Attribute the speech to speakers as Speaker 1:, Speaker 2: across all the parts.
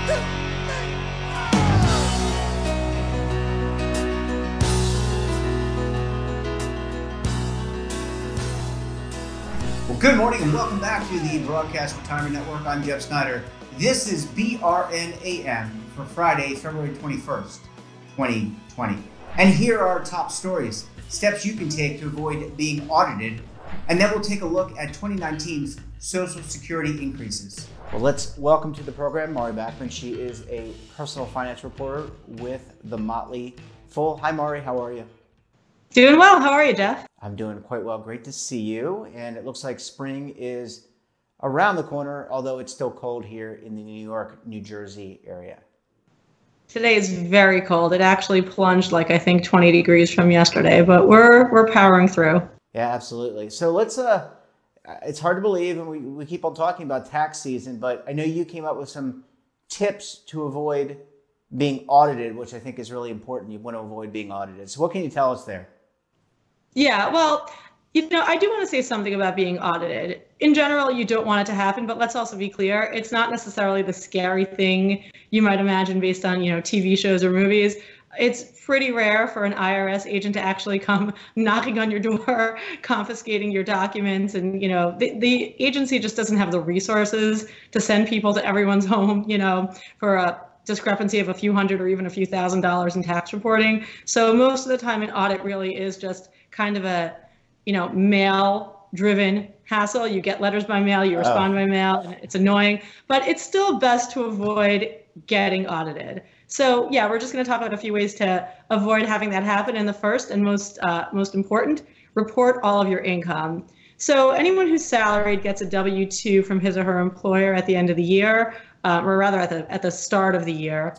Speaker 1: Well, good morning and welcome back to the Broadcast Retirement Network. I'm Jeff Snyder. This is BRN AM for Friday, February 21st, 2020. And here are our top stories, steps you can take to avoid being audited, and then we'll take a look at 2019's Social Security increases. Well, let's welcome to the program Mari Backman. She is a personal finance reporter with the Motley Fool. Hi, Mari. How are you?
Speaker 2: Doing well. How are you, Jeff?
Speaker 1: I'm doing quite well. Great to see you. And it looks like spring is around the corner, although it's still cold here in the New York, New Jersey area.
Speaker 2: Today is very cold. It actually plunged like I think 20 degrees from yesterday, but we're powering through.
Speaker 1: Yeah, absolutely. So let's it's hard to believe, and we keep on talking about tax season, but I know you came up with some tips to avoid being audited, which I think is really important. You want to avoid being audited. So what can you tell us there?
Speaker 2: Yeah, well, I do want to say something about being audited. In general, you don't want it to happen, but let's also be clear. It's not necessarily the scary thing you might imagine based on, TV shows or movies. It's pretty rare for an IRS agent to actually come knocking on your door, confiscating your documents. And, the agency just doesn't have the resources to send people to everyone's home, for a discrepancy of a few hundred or even a few $1,000s in tax reporting. So most of the time an audit really is just kind of a, mail-driven hassle. You get letters by mail, you respond by mail, and it's annoying, but it's still best to avoid getting audited. So yeah, we're just going to talk about a few ways to avoid having that happen. And the first and most important, report all of your income. So anyone who's salaried gets a W-2 from his or her employer at the end of the year, or rather at the start of the year,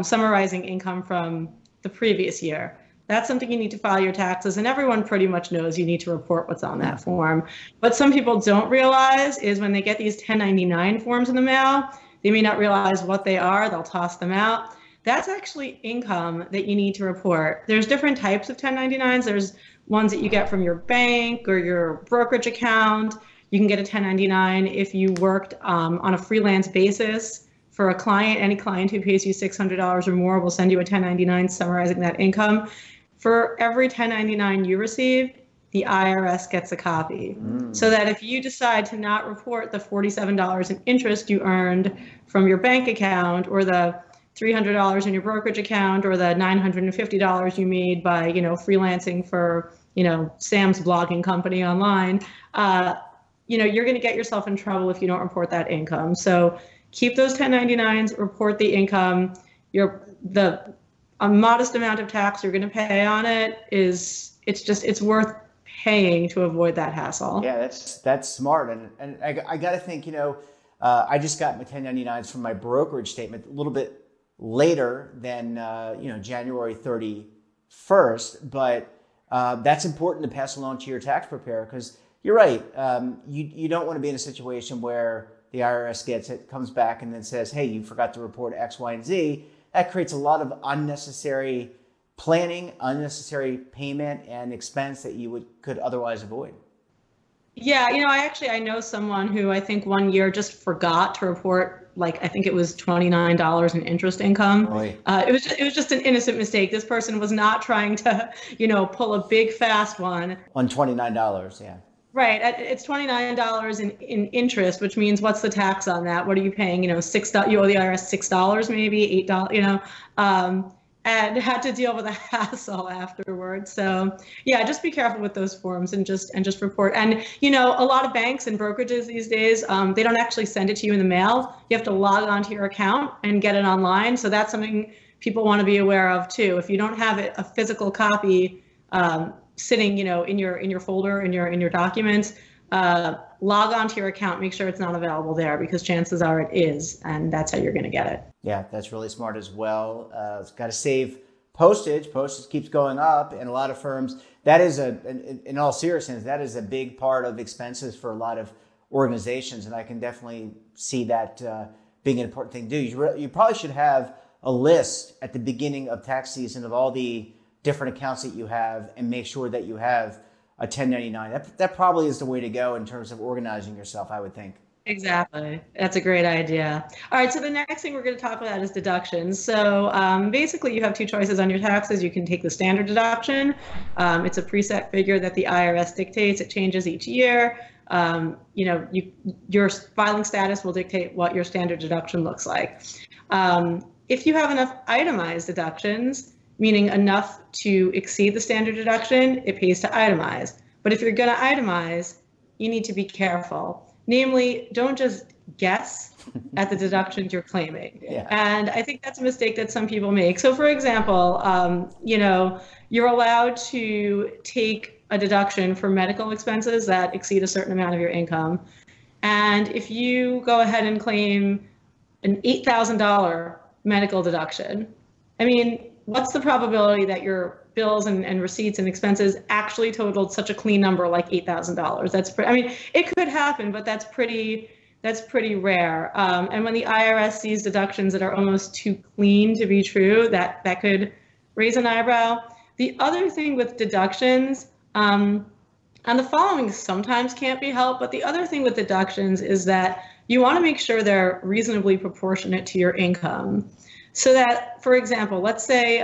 Speaker 2: summarizing income from the previous year. That's something you need to file your taxes, and everyone pretty much knows you need to report what's on that form. What some people don't realize is when they get these 1099 forms in the mail, they may not realize what they are. They'll toss them out. That's actually income that you need to report. There's different types of 1099s. There's ones that you get from your bank or your brokerage account. You can get a 1099 if you worked on a freelance basis for a client. Any client who pays you $600 or more will send you a 1099 summarizing that income. For every 1099 you receive, the IRS gets a copy. So that if you decide to not report the $47 in interest you earned from your bank account, or the $300 in your brokerage account, or the $950 you made by, freelancing for, Sam's blogging company online, you're going to get yourself in trouble if you don't report that income. So keep those 1099s, report the income. A modest amount of tax you're going to pay on it it's worth paying to avoid that hassle.
Speaker 1: Yeah, that's smart. And I got to think, I just got my 1099s from my brokerage statement a little bit later than, January 31st. But that's important to pass along to your tax preparer, because you're right. You don't want to be in a situation where the IRS gets it, comes back and then says, hey, you forgot to report X, Y, and Z. That creates a lot of unnecessary planning, unnecessary payment and expense that you could otherwise avoid.
Speaker 2: Yeah, I know someone who I think one year just forgot to report, I think it was $29 in interest income.
Speaker 1: Right.
Speaker 2: It was just an innocent mistake. This person was not trying to, pull a big fast one.
Speaker 1: On $29, yeah.
Speaker 2: Right. It's $29 in interest, which means what's the tax on that? What are you paying? $6. You owe the IRS $6, maybe $8. And had to deal with a hassle afterwards. So yeah, just be careful with those forms and just report. And a lot of banks and brokerages these days, they don't actually send it to you in the mail. You have to log onto your account and get it online. So that's something people want to be aware of too. If you don't have a physical copy sitting, in your folder, in your documents, log on to your account, make sure it's not available there, because chances are it is, and that's how you're going to get it.
Speaker 1: Yeah, that's really smart as well. It's got to save postage. Postage keeps going up, and a lot of firms, that is in all seriousness, that is a big part of expenses for a lot of organizations, and I can definitely see that being an important thing to do. You probably should have a list at the beginning of tax season of all the different accounts that you have, and make sure that you have a 1099. That probably is the way to go in terms of organizing yourself, I would think.
Speaker 2: Exactly. That's a great idea. All right, so the next thing we're going to talk about is deductions. So basically, you have two choices on your taxes. You can take the standard deduction. It's a preset figure that the IRS dictates. It changes each year. Your filing status will dictate what your standard deduction looks like. If you have enough itemized deductions, meaning enough to exceed the standard deduction, it pays to itemize. But if you're going to itemize, you need to be careful. Namely, don't just guess at the deductions you're claiming.
Speaker 1: Yeah.
Speaker 2: And I think that's a mistake that some people make. So for example, you're allowed to take a deduction for medical expenses that exceed a certain amount of your income. And if you go ahead and claim an $8,000 medical deduction, I mean, what's the probability that your bills and receipts and expenses actually totaled such a clean number like $8,000? I mean, it could happen, but that's pretty rare. And when the IRS sees deductions that are almost too clean to be true, that could raise an eyebrow. The other thing with deductions, and the following sometimes can't be helped, but the other thing with deductions is that you want to make sure they're reasonably proportionate to your income. So that, for example, let's say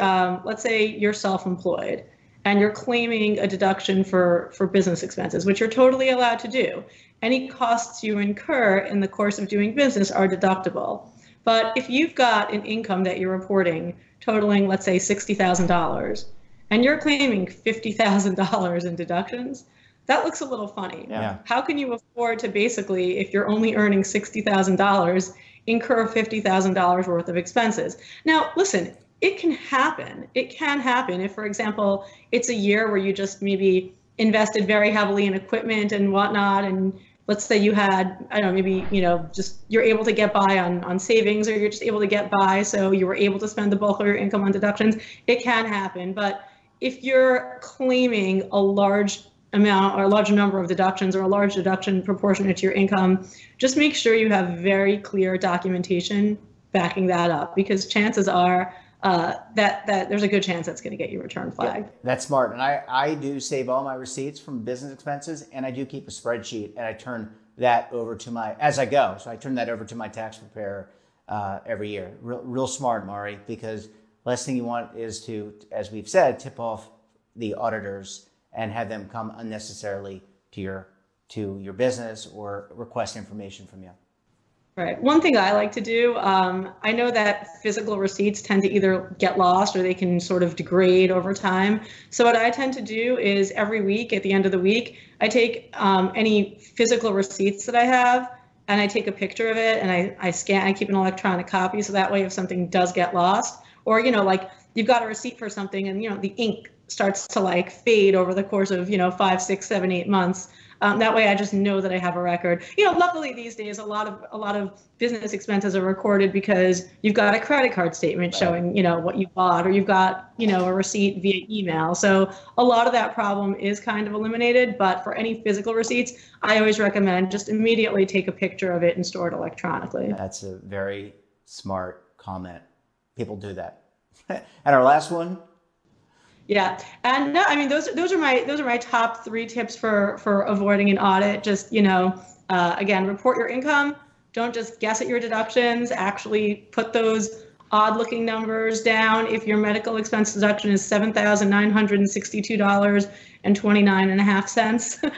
Speaker 2: you're self-employed and you're claiming a deduction for business expenses, which you're totally allowed to do. Any costs you incur in the course of doing business are deductible. But if you've got an income that you're reporting totaling, let's say, $60,000, and you're claiming $50,000 in deductions, that looks a little funny.
Speaker 1: Yeah.
Speaker 2: How can you afford to basically, if you're only earning $60,000, incur $50,000 worth of expenses? Now, listen, it can happen. It can happen if, for example, it's a year where you just maybe invested very heavily in equipment and whatnot, and let's say you had, I don't know, maybe, just you're able to get by on savings, or you're just able to get by, so you were able to spend the bulk of your income on deductions. It can happen. But if you're claiming a large amount or a large number of deductions, or a large deduction proportionate to your income, just make sure you have very clear documentation backing that up, because chances are that there's a good chance that's going to get your return flagged.
Speaker 1: Yeah, that's smart. And I do save all my receipts from business expenses, and I do keep a spreadsheet, and I turn that over to as I go. So I turn that over to my tax preparer every year. Real smart, Mari, because last thing you want is to, as we've said, tip off the auditors and have them come unnecessarily to your business or request information from you.
Speaker 2: Right. One thing I like to do, I know that physical receipts tend to either get lost or they can sort of degrade over time. So what I tend to do is every week, at the end of the week, I take any physical receipts that I have, and I take a picture of it, and I scan, I keep an electronic copy, so that way if something does get lost, or, like you've got a receipt for something and, the ink starts to fade over the course of, 5, 6, 7, 8 months. That way I just know that I have a record. Luckily these days, a lot of business expenses are recorded because you've got a credit card statement showing, what you bought, or you've got, a receipt via email. So a lot of that problem is kind of eliminated. But for any physical receipts, I always recommend just immediately take a picture of it and store it electronically.
Speaker 1: That's a very smart comment. People do that. And our last one.
Speaker 2: Yeah, and no, I mean those are my top 3 tips for avoiding an audit. Just again, report your income. Don't just guess at your deductions. Actually put those odd-looking numbers down. If your medical expense deduction is $7,962.29.5,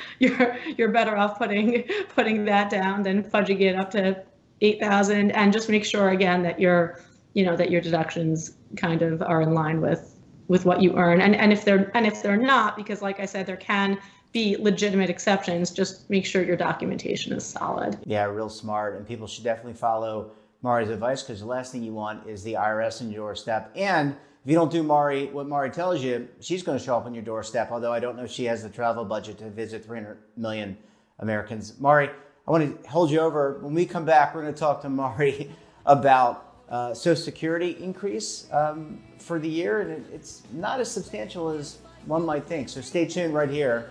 Speaker 2: you're better off putting that down than fudging it up to $8,000. And just make sure again that your deductions kind of are in line with what you earn, and if they're not, because like I said, there can be legitimate exceptions, just make sure your documentation is solid.
Speaker 1: Yeah, real smart, and people should definitely follow Mari's advice, because the last thing you want is the IRS on your doorstep. And if you don't do what Mari tells you, she's going to show up on your doorstep, although I don't know if she has the travel budget to visit 300 million Americans. Mari, I want to hold you over. When we come back, we're going to talk to Mari about Social Security increase for the year, and it's not as substantial as one might think. So stay tuned right here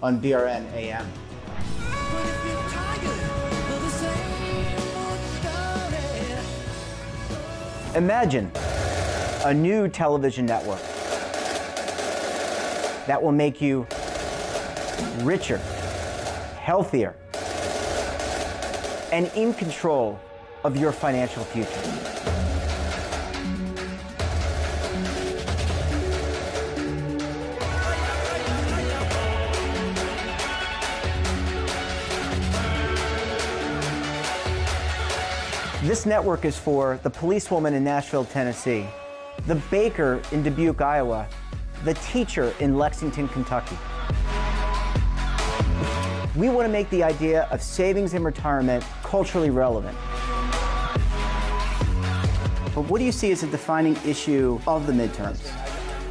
Speaker 1: on BRN AM. Imagine a new television network that will make you richer, healthier, and in control of your financial future. This network is for the policewoman in Nashville, Tennessee, the baker in Dubuque, Iowa, the teacher in Lexington, Kentucky. We want to make the idea of savings and retirement culturally relevant. But what do you see as a defining issue of the midterms?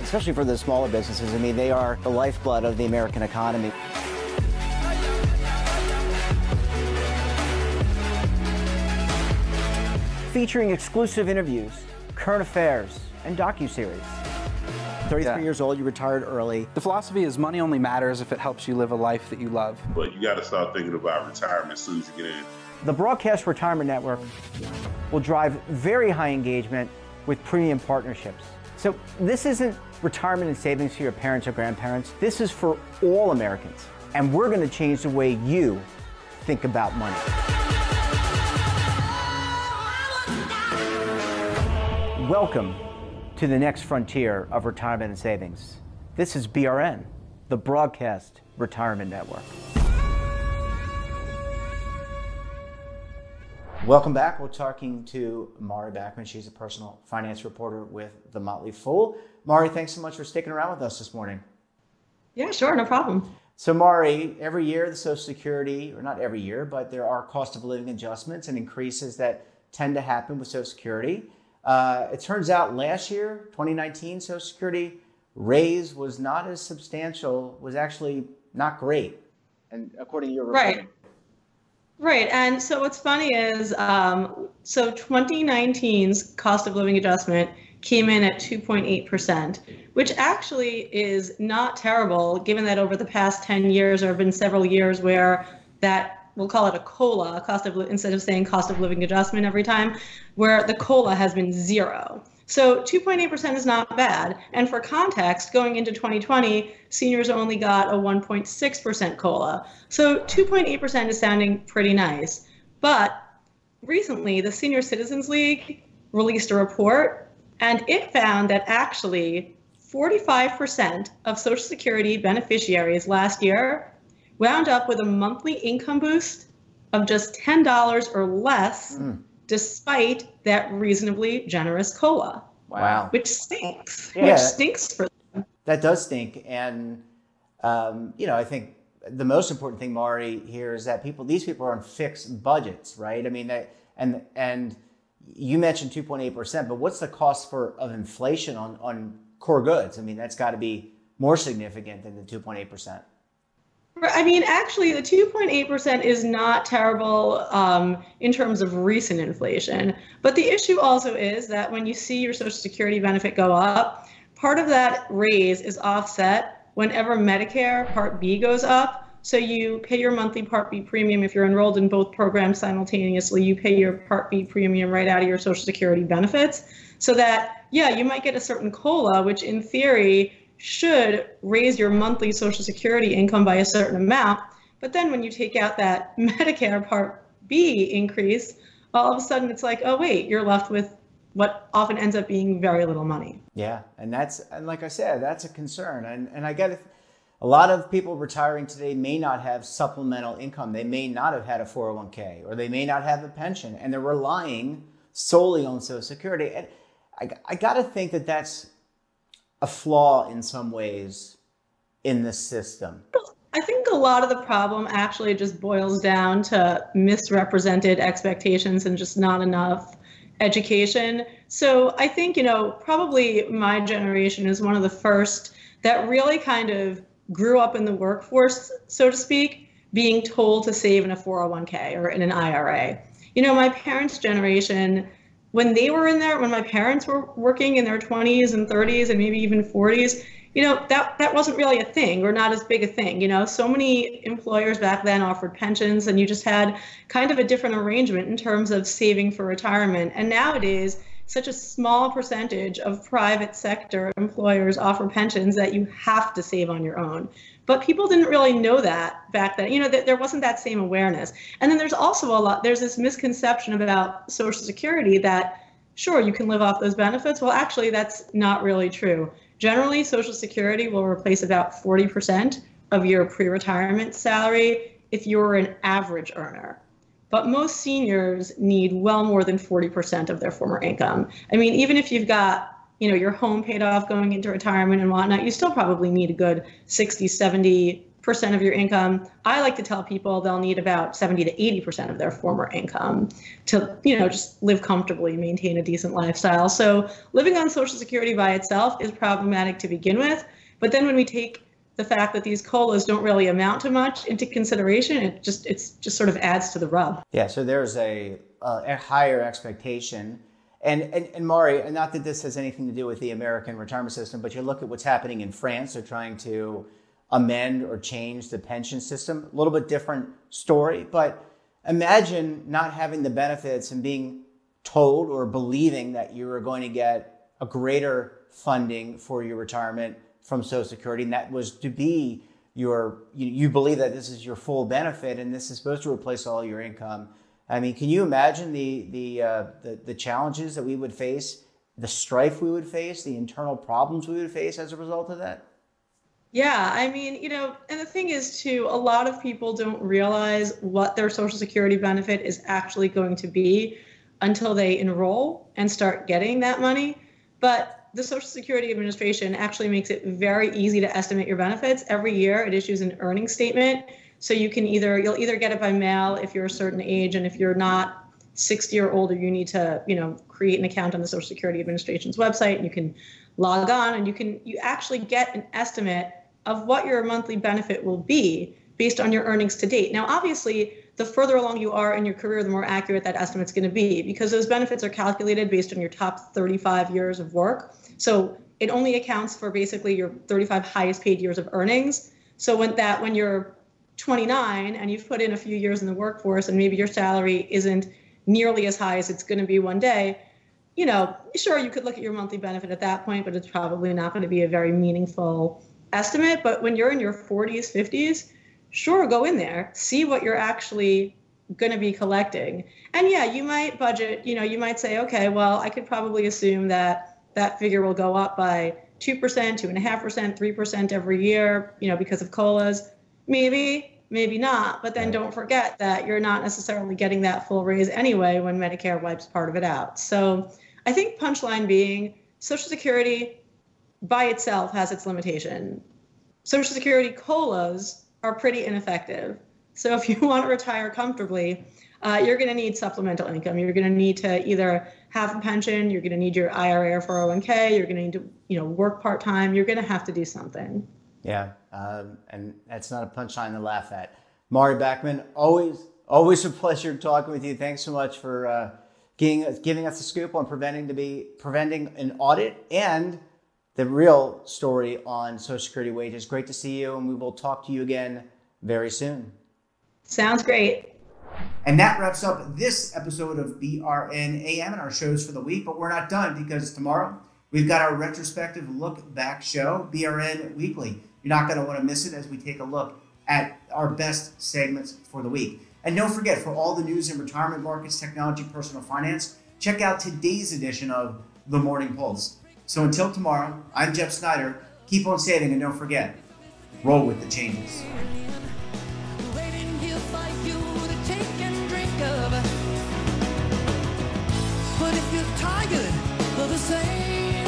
Speaker 1: Especially for the smaller businesses. I mean, they are the lifeblood of the American economy. Featuring exclusive interviews, current affairs, and docuseries. 33 years old, you retired early.
Speaker 3: The philosophy is money only matters if it helps you live a life that you love.
Speaker 4: But you got to start thinking about retirement as soon as you get in.
Speaker 1: The Broadcast Retirement Network will drive very high engagement with premium partnerships. So this isn't retirement and savings for your parents or grandparents. This is for all Americans. And we're going to change the way you think about money. Welcome to the next frontier of retirement and savings. This is BRN, the Broadcast Retirement Network. Welcome back. We're talking to Mari Backman. She's a personal finance reporter with The Motley Fool. Mari, thanks so much for sticking around with us this morning.
Speaker 2: Yeah, sure, no problem.
Speaker 1: So Mari, every year the Social Security, or not every year, but there are cost of living adjustments and increases that tend to happen with Social Security. It turns out last year, 2019, Social Security raise was not as substantial, was actually not great. And according to your report.
Speaker 2: Right. And so what's funny is, so 2019's cost of living adjustment came in at 2.8%, which actually is not terrible, given that over the past 10 years, there have been several years where that, we'll call it a COLA, instead of saying cost of living adjustment every time, where the COLA has been zero. So 2.8% is not bad. And for context, going into 2020, seniors only got a 1.6% COLA. So 2.8% is sounding pretty nice. But recently, the Senior Citizens League released a report, and it found that actually 45% of Social Security beneficiaries last year wound up with a monthly income boost of just $10 or less, despite that reasonably generous COLA.
Speaker 1: Wow.
Speaker 2: Which stinks.
Speaker 1: Yeah.
Speaker 2: Which stinks for them.
Speaker 1: That does stink. And, I think the most important thing, Mari, here is that these people are on fixed budgets, right? I mean, and you mentioned 2.8%, but what's the cost of inflation on core goods? I mean, that's got to be more significant than the 2.8%.
Speaker 2: I mean, actually, the 2.8% is not terrible in terms of recent inflation. But the issue also is that when you see your Social Security benefit go up, part of that raise is offset whenever Medicare Part B goes up. So you pay your monthly Part B premium. If you're enrolled in both programs simultaneously, you pay your Part B premium right out of your Social Security benefits. So that, yeah, you might get a certain COLA, which in theory should raise your monthly Social Security income by a certain amount. But then when you take out that Medicare Part B increase, all of a sudden it's like, oh, wait, you're left with what often ends up being very little money.
Speaker 1: Yeah. And like I said, that's a concern. And I get it. A lot of people retiring today may not have supplemental income. They may not have had a 401k, or they may not have a pension, and they're relying solely on Social Security. And I got to think that that's a flaw in some ways in the system.
Speaker 2: I think a lot of the problem actually just boils down to misrepresented expectations and just not enough education. So I think, probably my generation is one of the first that really kind of grew up in the workforce, so to speak, being told to save in a 401k or in an IRA. My parents' generation, when my parents were working in their 20s and 30s and maybe even 40s, that wasn't really a thing, or not as big a thing. So many employers back then offered pensions, and you just had kind of a different arrangement in terms of saving for retirement. And nowadays, such a small percentage of private sector employers offer pensions that you have to save on your own, But people didn't really know that back then. That there wasn't that same awareness. And then there's also there's this misconception about Social Security that, sure, you can live off those benefits. Well, actually, that's not really true. Generally, Social Security will replace about 40% of your pre-retirement salary if you're an average earner. But most seniors need well more than 40% of their former income. I mean, even if you've got, your home paid off going into retirement and whatnot, you still probably need a good 60, 70% of your income. I like to tell people they'll need about 70 to 80% of their former income to, just live comfortably, maintain a decent lifestyle. So living on Social Security by itself is problematic to begin with. But then when we take the fact that these COLAs don't really amount to much into consideration, it just sort of adds to the rub.
Speaker 1: Yeah, so there's a higher expectation. And Mari, and not that this has anything to do with the American retirement system, but you look at what's happening in France. They're trying to amend or change the pension system. A little bit different story, but imagine not having the benefits and being told or believing that you are going to get a greater funding for your retirement from Social Security, and that was to be you believe that this is your full benefit and this is supposed to replace all your income. I mean, can you imagine the challenges that we would face, the strife we would face, the internal problems we would face as a result of that?
Speaker 2: Yeah, I mean, and the thing is too, a lot of people don't realize what their Social Security benefit is actually going to be until they enroll and start getting that money. But the Social Security Administration actually makes it very easy to estimate your benefits. Every year it issues an earnings statement. So you'll either get it by mail if you're a certain age, and if you're not 60 or older, you need to, create an account on the Social Security Administration's website, and you can log on and you actually get an estimate of what your monthly benefit will be based on your earnings to date. Now, obviously, the further along you are in your career, the more accurate that estimate's going to be, because those benefits are calculated based on your top 35 years of work. So it only accounts for basically your 35 highest paid years of earnings. So when you're 29 and you've put in a few years in the workforce and maybe your salary isn't nearly as high as it's going to be one day, sure, you could look at your monthly benefit at that point, but it's probably not going to be a very meaningful estimate. But when you're in your 40s, 50s, sure, go in there, see what you're actually going to be collecting. And yeah, you might budget, you might say, okay, well, I could probably assume that figure will go up by 2%, 2.5%, 3% every year, because of COLAs. Maybe not. But then don't forget that you're not necessarily getting that full raise anyway when Medicare wipes part of it out. So I think punchline being Social Security by itself has its limitation. Social Security COLAs are pretty ineffective. So if you want to retire comfortably, you're going to need supplemental income. You're going to need to either have a pension, you're going to need your IRA or 401k, you're going to need to work part-time. You're going to have to do something.
Speaker 1: Yeah, and that's not a punchline to laugh at. Mari Backman, always a pleasure talking with you. Thanks so much for giving us the scoop on preventing an audit and the real story on Social Security wages. Great to see you, and we will talk to you again very soon.
Speaker 2: Sounds great.
Speaker 1: And that wraps up this episode of BRN AM and our shows for the week. But we're not done, because tomorrow we've got our retrospective look back show, BRN Weekly. You're not going to want to miss it as we take a look at our best segments for the week. And don't forget, for all the news in retirement markets, technology, personal finance, check out today's edition of The Morning Pulse. So until tomorrow, I'm Jeff Snyder. Keep on saving, and don't forget, roll with the changes.
Speaker 5: But if you're tired of the same